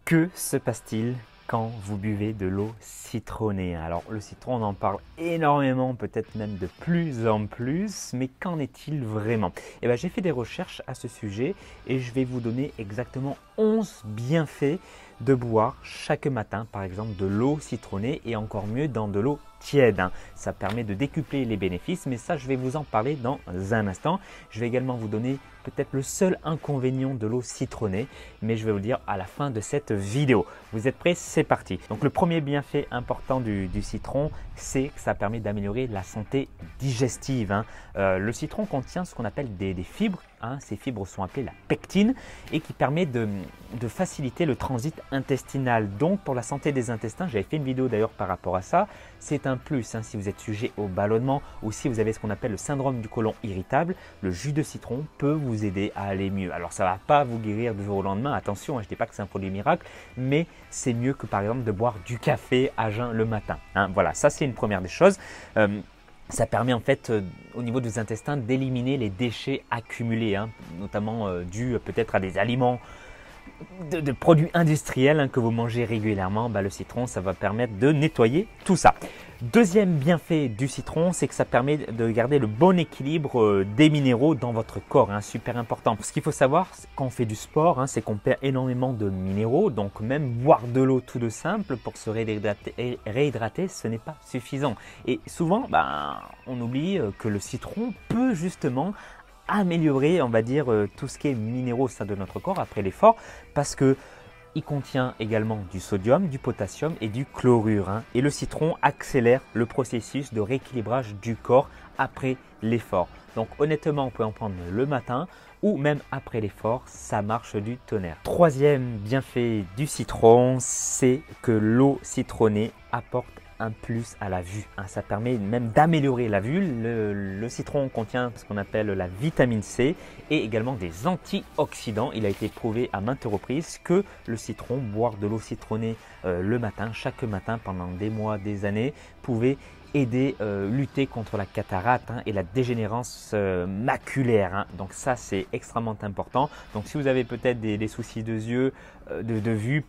Que se passe-t-il quand vous buvez de l'eau citronnée? Alors le citron, on en parle énormément, peut-être même de plus en plus, mais qu'en est-il vraiment? Eh bien, j'ai fait des recherches à ce sujet et je vais vous donner exactement 11 bienfaits de boire chaque matin, par exemple, de l'eau citronnée et encore mieux dans de l'eau tiède. Ça permet de décupler les bénéfices, mais ça, je vais vous en parler dans un instant. Je vais également vous donner peut-être le seul inconvénient de l'eau citronnée, mais je vais vous le dire à la fin de cette vidéo. Vous êtes prêts? C'est parti. Donc le premier bienfait important du citron, c'est que ça permet d'améliorer la santé digestive. Le citron contient ce qu'on appelle des fibres. Ces fibres sont appelées la pectine et qui permet de faciliter le transit intestinal. Donc pour la santé des intestins, j'avais fait une vidéo d'ailleurs par rapport à ça, c'est un plus si vous êtes sujet au ballonnement ou si vous avez ce qu'on appelle le syndrome du côlon irritable, le jus de citron peut vous aider à aller mieux. Alors ça ne va pas vous guérir du jour au lendemain, attention, je ne dis pas que c'est un produit miracle, mais c'est mieux que par exemple de boire du café à jeun le matin. Voilà, ça c'est une première des choses. Ça permet en fait au niveau des intestins d'éliminer les déchets accumulés, notamment dus peut-être à des aliments, de produits industriels que vous mangez régulièrement. Le citron, ça va permettre de nettoyer tout ça. Deuxième bienfait du citron, c'est que ça permet de garder le bon équilibre des minéraux dans votre corps, super important. Ce qu'il faut savoir quand on fait du sport, c'est qu'on perd énormément de minéraux, donc même boire de l'eau tout de simple pour se réhydrater, ce n'est pas suffisant. Et souvent, on oublie que le citron peut justement améliorer, on va dire, tout ce qui est minéraux au sein de notre corps après l'effort, parce que il contient également du sodium, du potassium et du chlorure. Et le citron accélère le processus de rééquilibrage du corps après l'effort. Donc honnêtement, on peut en prendre le matin ou même après l'effort, ça marche du tonnerre. Troisième bienfait du citron, c'est que l'eau citronnée apporte un plus à la vue. Ça permet même d'améliorer la vue. Le citron contient ce qu'on appelle la vitamine C et également des antioxydants. Il a été prouvé à maintes reprises que le citron, boire de l'eau citronnée le matin, chaque matin pendant des mois, des années, pouvait aider, lutter contre la cataracte et la dégénérescence maculaire. Donc ça, c'est extrêmement important. Donc si vous avez peut-être des soucis de yeux, de vue,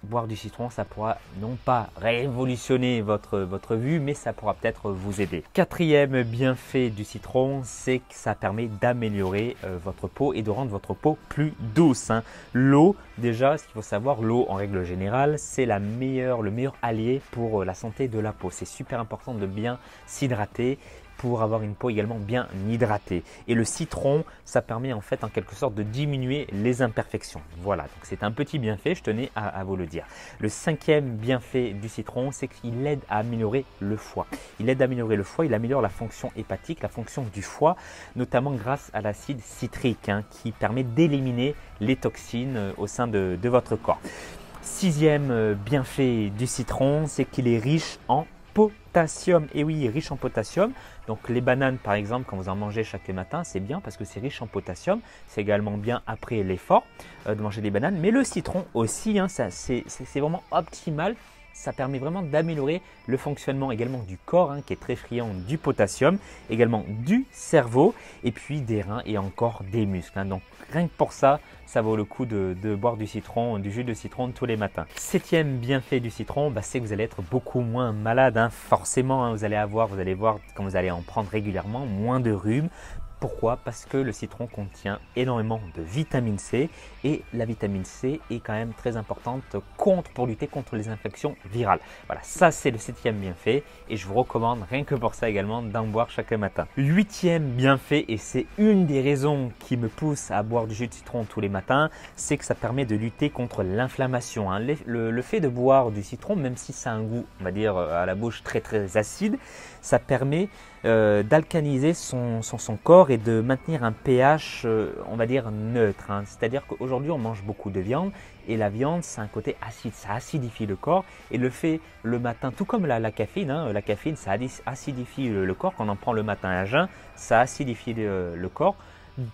boire du citron, ça pourra non pas révolutionner votre vue, mais ça pourra peut-être vous aider. Quatrième bienfait du citron, c'est que ça permet d'améliorer votre peau et de rendre votre peau plus douce. L'eau, déjà, ce qu'il faut savoir, l'eau en règle générale, c'est le meilleur allié pour la santé de la peau. C'est super important de bien s'hydrater pour avoir une peau également bien hydratée. Et le citron, ça permet en fait en quelque sorte de diminuer les imperfections. Voilà, donc c'est un petit bienfait, je tenais à vous le dire. Le cinquième bienfait du citron, c'est qu'il aide à améliorer le foie. Il aide à améliorer le foie, il améliore la fonction hépatique, la fonction du foie, notamment grâce à l'acide citrique qui permet d'éliminer les toxines au sein de votre corps. Sixième bienfait du citron, c'est qu'il est riche en potassium. Et oui, riche en potassium. Donc les bananes par exemple, quand vous en mangez chaque matin, c'est bien parce que c'est riche en potassium. C'est également bien après l'effort de manger des bananes. Mais le citron aussi, c'est vraiment optimal. Ça permet vraiment d'améliorer le fonctionnement également du corps qui est très friand du potassium, également du cerveau et puis des reins et encore des muscles. Donc rien que pour ça, ça vaut le coup de boire du citron, du jus de citron tous les matins. Septième bienfait du citron, c'est que vous allez être beaucoup moins malade. Forcément, vous allez voir quand vous allez en prendre régulièrement, moins de rhume. Pourquoi? Parce que le citron contient énormément de vitamine C et la vitamine C est quand même très importante pour lutter contre les infections virales. Voilà, ça c'est le septième bienfait et je vous recommande rien que pour ça également d'en boire chaque matin. Huitième bienfait, et c'est une des raisons qui me pousse à boire du jus de citron tous les matins, c'est que ça permet de lutter contre l'inflammation. Le fait de boire du citron, même si ça a un goût, on va dire, à la bouche très très acide, ça permet d'alcaliniser son corps et de maintenir un pH, on va dire, neutre. C'est-à-dire qu'aujourd'hui, on mange beaucoup de viande et la viande, c'est un côté acide, ça acidifie le corps et le fait le matin, tout comme la caféine, la caféine, ça acidifie le corps. Quand on en prend le matin à jeun, ça acidifie le corps.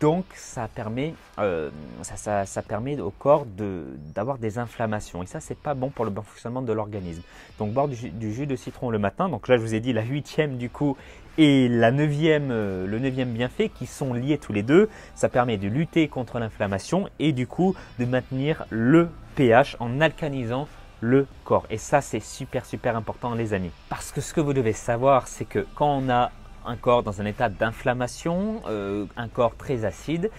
Donc ça permet au corps d'avoir des inflammations et ça c'est pas bon pour le bon fonctionnement de l'organisme. Donc boire du jus de citron le matin, donc là je vous ai dit la huitième du coup et le neuvième bienfait qui sont liés tous les deux, ça permet de lutter contre l'inflammation et du coup de maintenir le pH, en alcanisant le corps. Et ça, c'est super important les amis. Parce que ce que vous devez savoir, c'est que quand on a un corps dans un état d'inflammation, un corps très acide,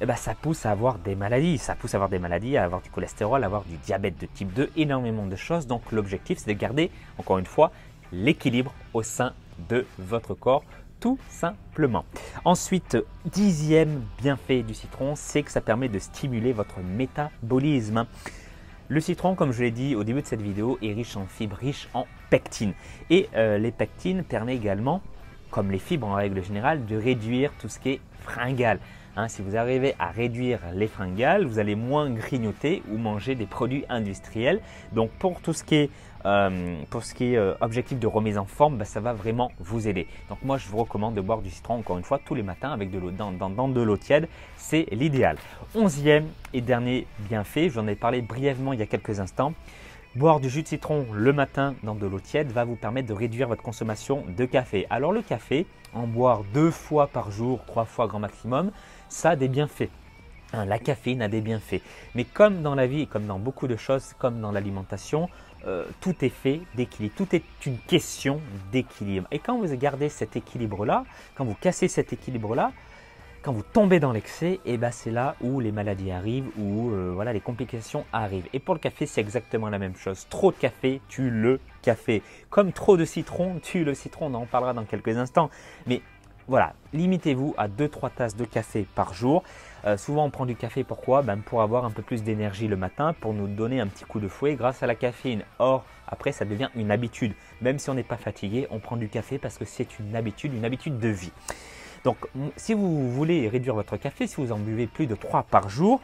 eh ben, ça pousse à avoir des maladies. Ça pousse à avoir des maladies, à avoir du cholestérol, à avoir du diabète de type 2, énormément de choses. Donc l'objectif, c'est de garder, encore une fois, l'équilibre au sein de votre corps, tout simplement. Ensuite, 10e bienfait du citron, c'est que ça permet de stimuler votre métabolisme. Le citron, comme je l'ai dit au début de cette vidéo, est riche en fibres, riche en pectine. Et les pectines permettent également, comme les fibres en règle générale, de réduire tout ce qui est fringales. Si vous arrivez à réduire les fringales, vous allez moins grignoter ou manger des produits industriels. Donc pour tout ce qui est, objectif de remise en forme, ça va vraiment vous aider. Donc moi je vous recommande de boire du citron encore une fois tous les matins avec de l'eau dans de l'eau tiède, c'est l'idéal. 11e et dernier bienfait, j'en ai parlé brièvement il y a quelques instants. Boire du jus de citron le matin dans de l'eau tiède va vous permettre de réduire votre consommation de café. Alors le café, en boire 2 fois par jour, 3 fois grand maximum, ça a des bienfaits. La caféine a des bienfaits. Mais comme dans la vie et comme dans beaucoup de choses, comme dans l'alimentation, tout est fait d'équilibre. Tout est une question d'équilibre. Et quand vous gardez cet équilibre-là, quand vous cassez cet équilibre-là, quand vous tombez dans l'excès, c'est là où les maladies arrivent, où les complications arrivent. Et pour le café, c'est exactement la même chose. Trop de café tue le café. Comme trop de citron tue le citron, on en parlera dans quelques instants. Mais voilà, limitez-vous à 2-3 tasses de café par jour. Souvent, on prend du café, pourquoi? Pour avoir un peu plus d'énergie le matin, pour nous donner un petit coup de fouet grâce à la caféine. Or, après, ça devient une habitude. Même si on n'est pas fatigué, on prend du café parce que c'est une habitude de vie. Donc, si vous voulez réduire votre café, si vous en buvez plus de 3 par jour,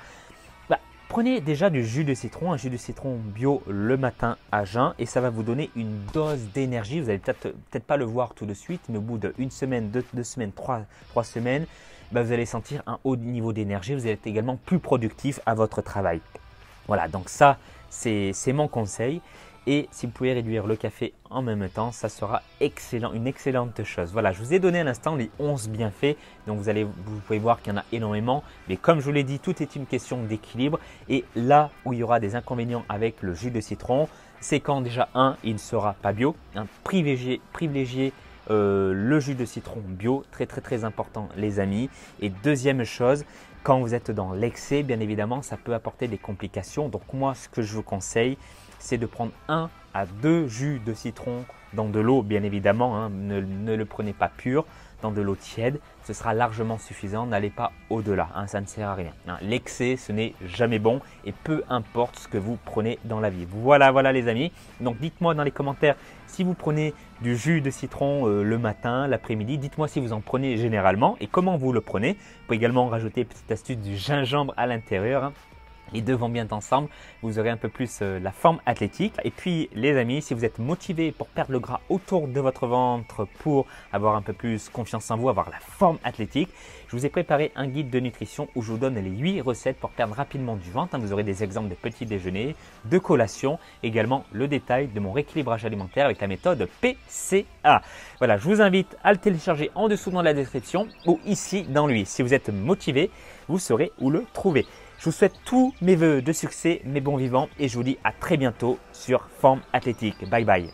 prenez déjà du jus de citron, un jus de citron bio le matin à jeun et ça va vous donner une dose d'énergie. Vous n'allez peut-être pas le voir tout de suite, mais au bout d'une semaine, 2 semaines, 3 semaines, vous allez sentir un haut niveau d'énergie. Vous allez être également plus productif à votre travail. Voilà, donc ça, c'est mon conseil. Et si vous pouvez réduire le café en même temps, ça sera excellent, une excellente chose. Voilà, je vous ai donné à l'instant les 11 bienfaits. Donc vous pouvez voir qu'il y en a énormément. Mais comme je vous l'ai dit, tout est une question d'équilibre. Et là où il y aura des inconvénients avec le jus de citron, c'est quand déjà, il ne sera pas bio. Privilégiez le jus de citron bio, très important les amis. Et deuxième chose, quand vous êtes dans l'excès, bien évidemment, ça peut apporter des complications. Donc moi, ce que je vous conseille, c'est de prendre 1 à 2 jus de citron dans de l'eau, bien évidemment. Ne le prenez pas pur, dans de l'eau tiède. Ce sera largement suffisant. N'allez pas au-delà. Ça ne sert à rien. L'excès, ce n'est jamais bon et peu importe ce que vous prenez dans la vie. Voilà les amis. Donc dites-moi dans les commentaires si vous prenez du jus de citron le matin, l'après-midi. Dites-moi si vous en prenez généralement et comment vous le prenez. Vous pouvez également rajouter, petite astuce, du gingembre à l'intérieur. Les deux vont bien ensemble, vous aurez un peu plus la forme athlétique. Et puis les amis, si vous êtes motivé pour perdre le gras autour de votre ventre, pour avoir un peu plus confiance en vous, avoir la forme athlétique, je vous ai préparé un guide de nutrition où je vous donne les 8 recettes pour perdre rapidement du ventre. Vous aurez des exemples de petits déjeuners, de collations, également le détail de mon rééquilibrage alimentaire avec la méthode PCA. Voilà, je vous invite à le télécharger en dessous dans la description ou ici dans lui. Si vous êtes motivé, vous saurez où le trouver. Je vous souhaite tous mes vœux de succès, mes bons vivants et je vous dis à très bientôt sur Forme Athlétique. Bye bye.